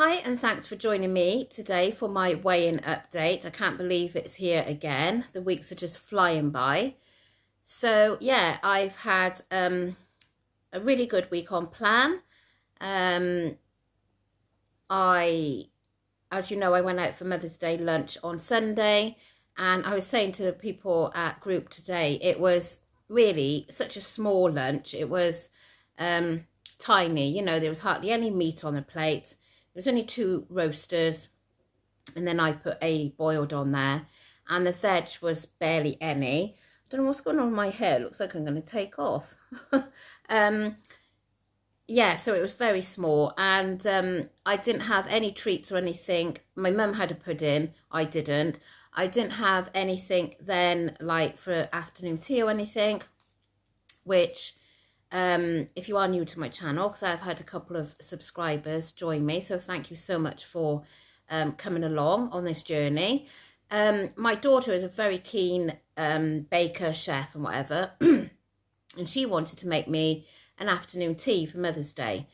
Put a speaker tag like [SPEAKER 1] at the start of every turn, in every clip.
[SPEAKER 1] Hi, and thanks for joining me today for my weigh-in update. I can't believe it's here again. The weeks are just flying by. So yeah, I've had a really good week on plan. As you know, I went out for Mother's Day lunch on Sunday, and I was saying to the people at group today, it was really such a small lunch. It was tiny, you know, there was hardly any meat on the plate. There's only 2 roasters, and then I put a boiled on there, and the veg was barely any. I don't know what's going on with my hair. It looks like I'm going to take off. Yeah, so it was very small, and I didn't have any treats or anything. My mum had a pudding. I didn't. I didn't have anything then, like for afternoon tea or anything, which... if you are new to my channel, because I've had a couple of subscribers join me, so thank you so much for coming along on this journey. My daughter is a very keen baker, chef and whatever, and she wanted to make me an afternoon tea for Mother's Day,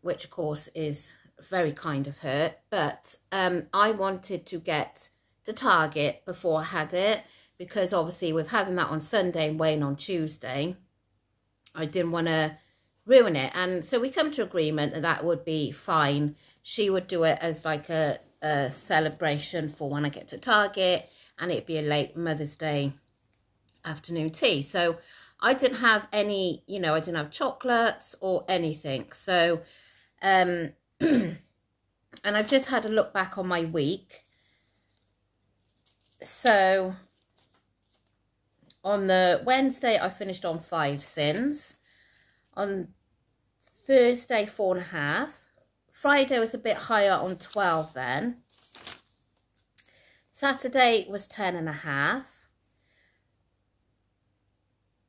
[SPEAKER 1] which of course is very kind of her, but I wanted to get to Target before I had it, because obviously with having that on Sunday and weighing on Tuesday, I didn't want to ruin it. And so we come to agreement that that would be fine. She would do it as like a celebration for when I get to Target, and it'd be a late Mother's Day afternoon tea. So I didn't have any, you know, I didn't have chocolates or anything. So, and I've just had a look back on my week. So... on the Wednesday, I finished on 5 sins. On Thursday, 4.5. Friday was a bit higher on 12 then. Saturday was 10.5.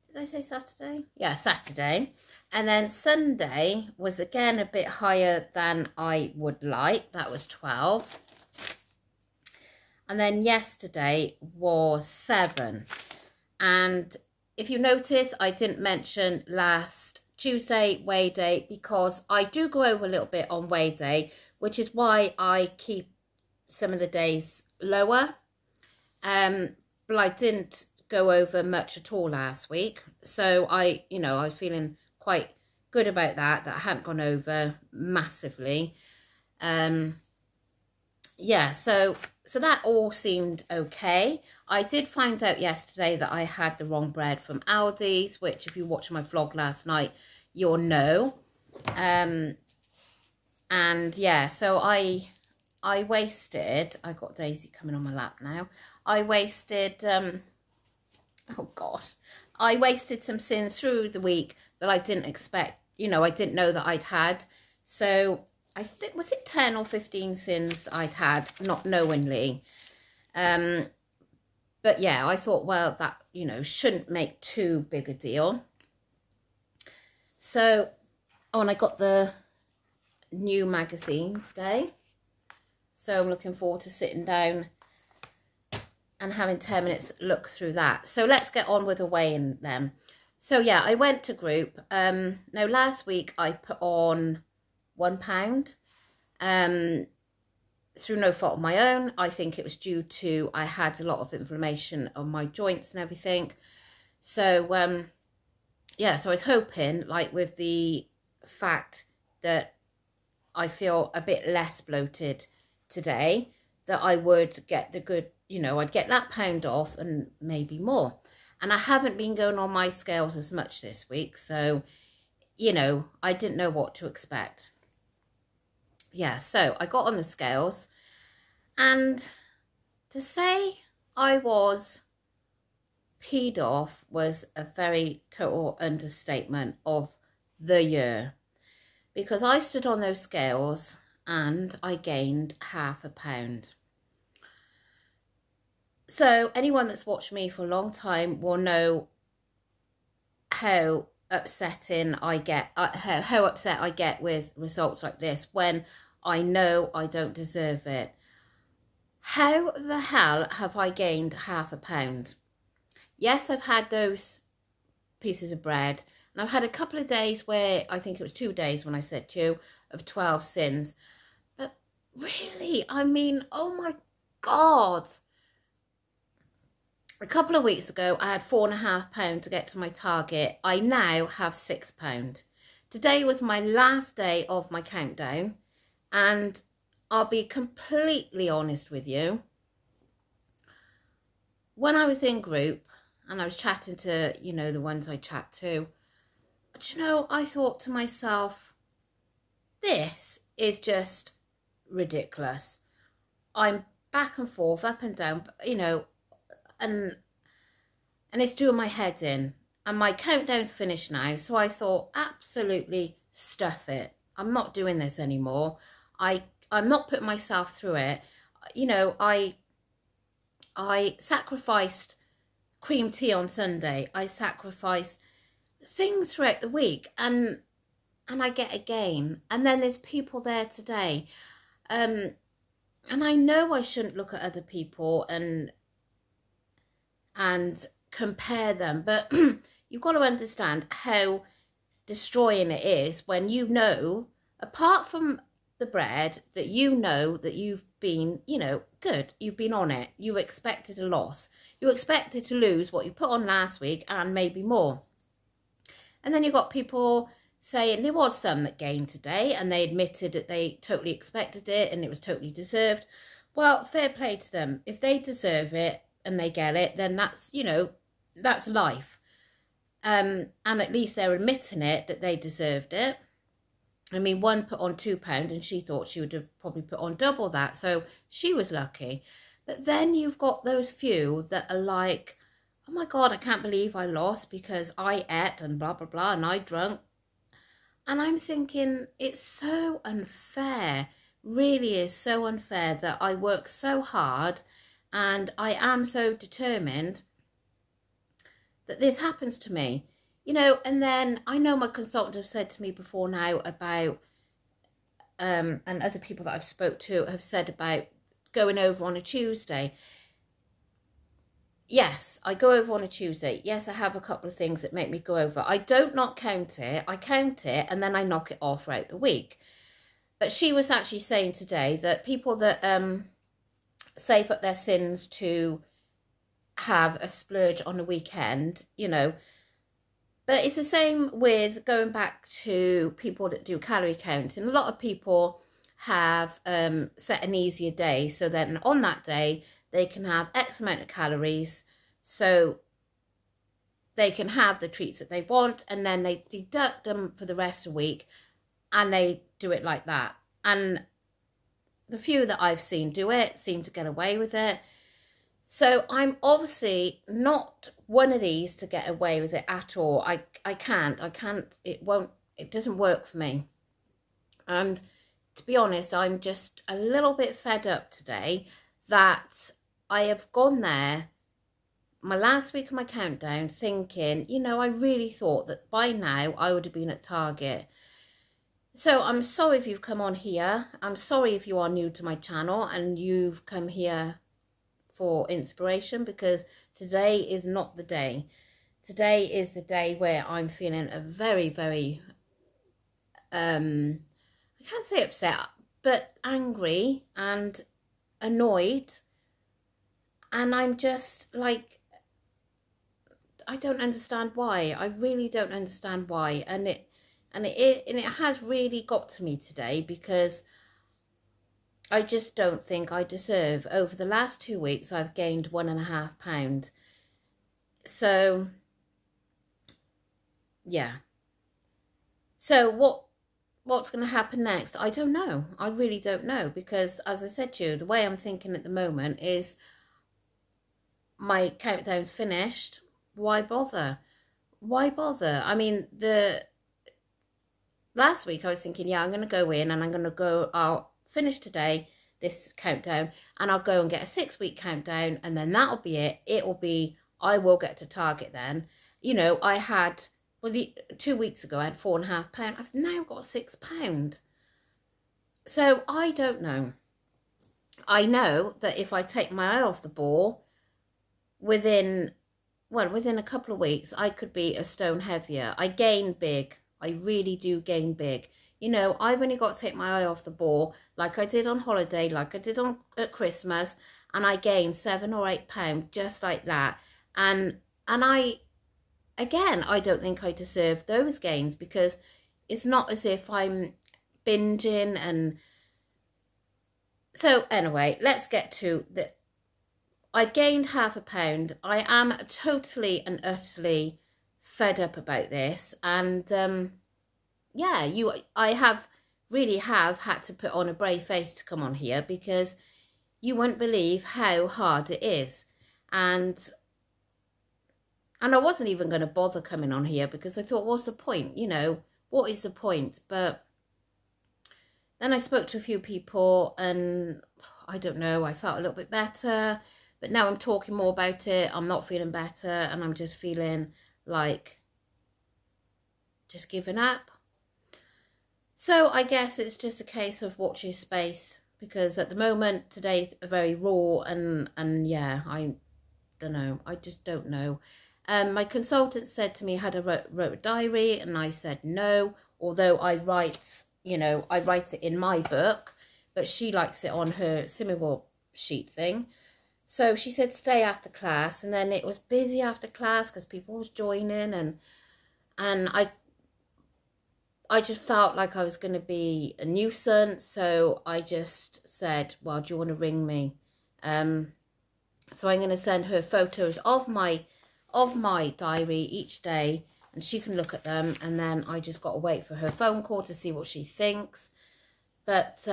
[SPEAKER 1] Did I say Saturday? Yeah, Saturday. And then Sunday was again a bit higher than I would like. That was 12. And then yesterday was 7. And if you notice, I didn't mention last Tuesday weigh day, because I do go over a little bit on weigh day, which is why I keep some of the days lower. But I didn't go over much at all last week. So I was feeling quite good about that I hadn't gone over massively. Yeah, so that all seemed okay. I did find out yesterday that I had the wrong bread from Aldi's, which if you watched my vlog last night, you'll know. And yeah, so I wasted, I got Daisy coming on my lap now. I wasted, oh gosh, I wasted some sins through the week that I didn't expect, you know, I didn't know that I'd had. So I think, was it 10 or 15 sins I'd had, not knowingly. But yeah, I thought, well, that, you know, shouldn't make too big a deal. So, oh, and I got the new magazine today. So I'm looking forward to sitting down and having 10 minutes look through that. So let's get on with the weigh-in then. So yeah, I went to group. Now last week I put on £1 through no fault of my own. I think it was due to I had a lot of inflammation on my joints and everything. So yeah, so I was hoping, like with the fact that I feel a bit less bloated today, that I would get the good, you know, I'd get that pound off and maybe more. And I haven't been going on my scales as much this week, so, you know, I didn't know what to expect. Yeah, so I got on the scales, and to say I was peed off was a very total understatement of the year, because I stood on those scales and I gained ½ a pound. So anyone that's watched me for a long time will know how upsetting I get, how upset I get with results like this when I know I don't deserve it. How the hell have I gained ½ a pound? Yes, I've had those pieces of bread, and I've had a couple of days where, I think it was 2 days when I said 2, of 12 sins. really, I mean, oh my God. A couple of weeks ago, I had £4.5 to get to my target. I now have £6. Today was my last day of my countdown, and I'll be completely honest with you. When I was in group and I was chatting to, you know, the ones I chat to, do you know, I thought to myself, this is just ridiculous. I'm back and forth, up and down, you know, and it's doing my head in. And my countdown's finished now, so I thought, absolutely stuff it. I'm not doing this anymore. I'm not putting myself through it. You know, I sacrificed cream tea on Sunday. I sacrificed things throughout the week, and I get a gain. And then there's people there today. And I know I shouldn't look at other people and compare them, but you've got to understand how destroying it is when you know, apart from the bread, that you know that you've been, you know, good. You've been on it. You expected a loss. You expected to lose what you put on last week and maybe more. And then you've got people saying there was some that gained today and they admitted that they totally expected it and it was totally deserved. Well, fair play to them. If they deserve it and they get it, then that's, you know, that's life. And at least they're admitting it, that they deserved it. I mean, one put on £2 and she thought she would have probably put on double that. So she was lucky. But then you've got those few that are like, oh my God, I can't believe I lost because I ate and blah, blah, blah, and I drunk. And I'm thinking, it's so unfair, really is so unfair that I work so hard and I am so determined that this happens to me, you know. And then I know my consultant have said to me before now about, and other people that I've spoke to have said about going over on a Tuesday. Yes, I go over on a Tuesday. Yes, I have a couple of things that make me go over. I don't not count it. I count it and then I knock it off throughout the week. But she was actually saying today that people that save up their sins to have a splurge on a weekend, you know, but it's the same with going back to people that do calorie counting. A lot of people have set an easier day, so then on that day they can have X amount of calories, so they can have the treats that they want, and then they deduct them for the rest of the week, and they do it like that. And the few that I've seen do it seem to get away with it. So I'm obviously not one of these to get away with it at all. I can't, it doesn't work for me. And to be honest, I'm just a little bit fed up today that I have gone there, my last week of my countdown, thinking, you know, I really thought that by now I would have been at Target. So I'm sorry if you've come on here. I'm sorry if you are new to my channel and you've come here for inspiration, because today is not the day. Today is the day where I'm feeling a very, very, I can't say upset, but angry and annoyed. And I'm just like, I don't understand why. I really don't understand why. And it has really got to me today, because I just don't think I deserve. Over the last 2 weeks, I've gained £1.5. So, yeah. So what's going to happen next? I don't know. I really don't know, because as I said to you, the way I'm thinking at the moment is my countdown's finished. Why bother? Why bother? I mean, last week I was thinking, yeah, I'm going to go in and I'm going to go, I'll finish today, this countdown, and I'll go and get a 6-week countdown, and then that'll be it. It'll be, I will get to Target then. You know, I had, well, 2 weeks ago I had £4.5. I've now got £6. So I don't know. I know that if I take my eye off the ball, within a couple of weeks, I could be a stone heavier. I gain big. I really do gain big. You know, I've only got to take my eye off the ball, like I did on holiday, like I did at Christmas, and I gained 7 or 8 pounds just like that. And I, again, I don't think I deserve those gains, because it's not as if I'm binging. And so anyway, let's get to the, I've gained ½ pound. I am totally and utterly fed up about this. And yeah, I really have had to put on a brave face to come on here, because you won't believe how hard it is. And I wasn't even going to bother coming on here, because I thought, what's the point? You know, what is the point? But then I spoke to a few people, and I don't know, I felt a little bit better. But now I'm talking more about it, I'm not feeling better, and I'm just feeling like just giving up. So I guess it's just a case of watch your space, because at the moment today's very raw, and yeah, I don't know, I just don't know. My consultant said to me, had wrote a diary, and I said no, although I write, you know, I write it in my book, but she likes it on her Simiwal sheet thing. So she said stay after class, and then it was busy after class because people was joining, and I just felt like I was going to be a nuisance. So I just said, well, do you want to ring me? So I'm going to send her photos of my diary each day, and she can look at them, and then I just got to wait for her phone call to see what she thinks. But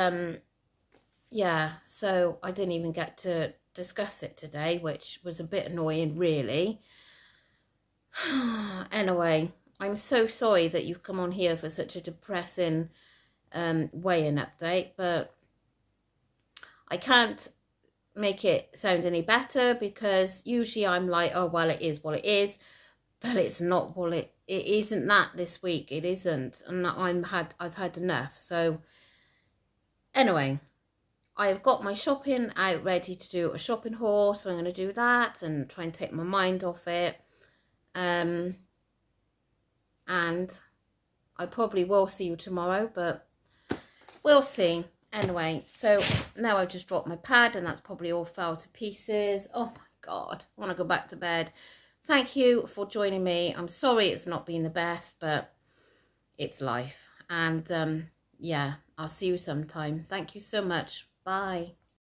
[SPEAKER 1] yeah, so I didn't even get to discuss it today, which was a bit annoying, really. Anyway, I'm so sorry that you've come on here for such a depressing weigh-in update, but I can't make it sound any better, because usually I'm like, oh, well, it is what it is, but it's not what it isn't that this week. It isn't, and I've had enough. So anyway, I've got my shopping out ready to do a shopping haul, so I'm going to do that and try and take my mind off it. And I probably will see you tomorrow, but we'll see. Anyway, so now I've just dropped my pad, and that's probably all fell to pieces. Oh my God, I want to go back to bed. Thank you for joining me. I'm sorry it's not been the best, but it's life. And yeah, I'll see you sometime. Thank you so much. Bye.